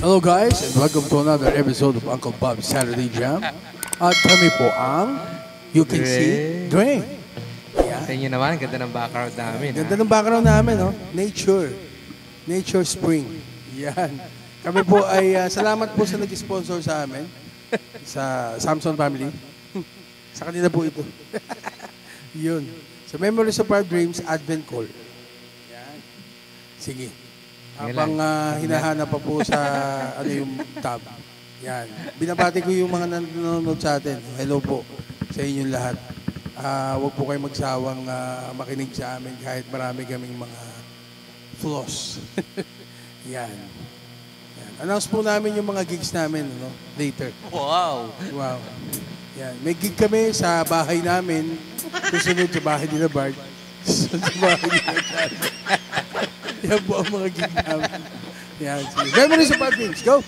Hello guys, and welcome to another episode of Uncle Bob's Saturday Jam. At kami po ang You Can See Dre. Sa inyo naman, ganda ng background namin. Ganda ng background namin, no? Nature. Nature Spring. Yan. Kami po ay salamat po sa nag-sponsor sa amin. Sa Samson Family. Sa kanila po ito. Yun. Sa Memories of Our Dreams, Advent Call. Yan. Sige. Habang hinahanap pa po sa ano yung tab. Yan. Binabati ko yung mga nanonood sa atin. Hello po sa inyong lahat. Huwag po kayo magsawang makinig sa amin kahit marami kaming mga flaws. Yan. Yan. Announce po namin yung mga gigs namin later. Wow! Wow. Yan. May gig kami sa bahay namin. Susunod sa bahay nila Bart. Susunod sa bahay nila Charlie. Yan po ang mga gig namin. Yan. Memories of Our Dreams. Go!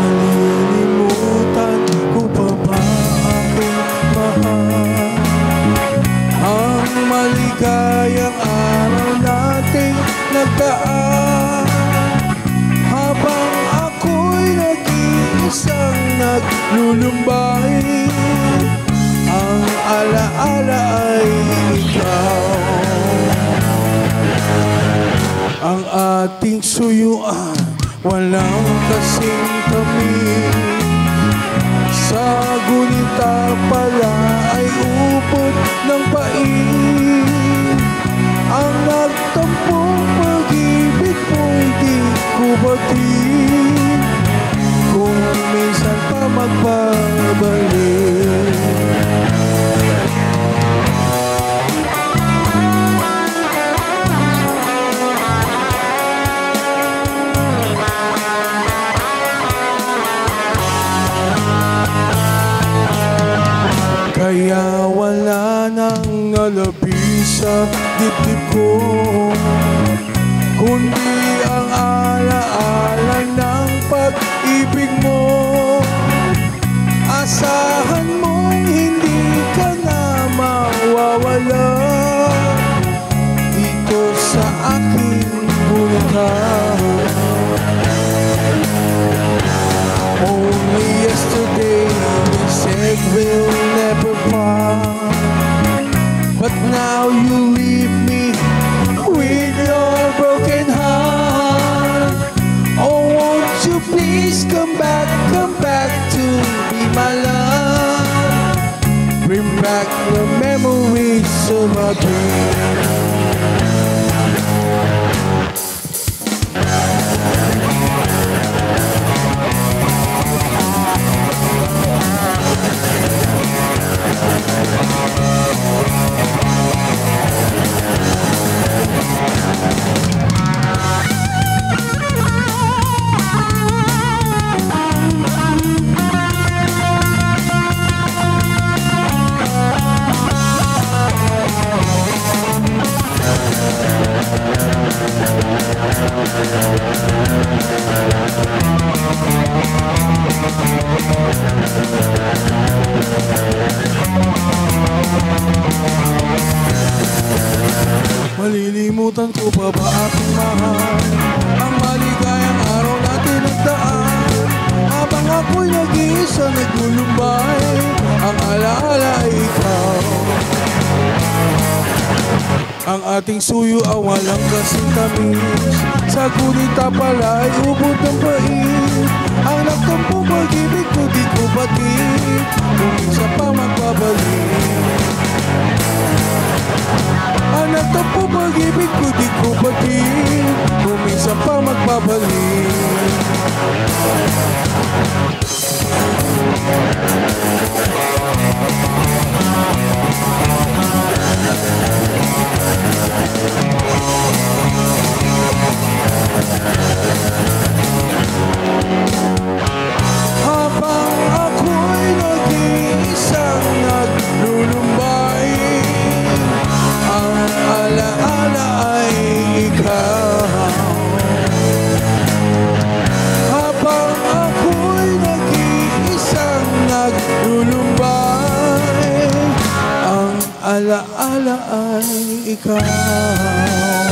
Malilimutan ko pa ba aking mahal? Ang maligayang araw nating nagdaan. Habang ako'y nag-iisang naglulumbay, ang alaala ay ikaw. Ang ating suyuan, walang kasing tamis. Sa gunita pala ay upot ng pait. Ang nagtampong pag-ibig mo'y di ko batid. Kung minsan pa magbabalik. Kaya wala nang nalabis sa dibdib ko, kundi ang alaala ng pag-ibig mo. Asahan mong hindi ka na mawawala dito sa aking buhay. Only yesterday we said we'll never part, but now you leave me with your broken heart. Oh, won't you please come back to be my love. Bring back the memories of our dreams. Malilimutan ko pa ba aking mahal? Ang maligayang araw natin nagdaan. Habang ako'y nag-iisa naglulumbay, ang alaala ay ikaw. Ang ating suyo ay walang kasing tamis. Sa gunita pala ay ubod ng pait. Ang nagtampong pag-ibig ko di ko batid. Kung minsan pa magbabalik. Ang nagtampong pag-ibig ko di ko batid. Kung minsan pa magbabalik. alaala ay ikaw.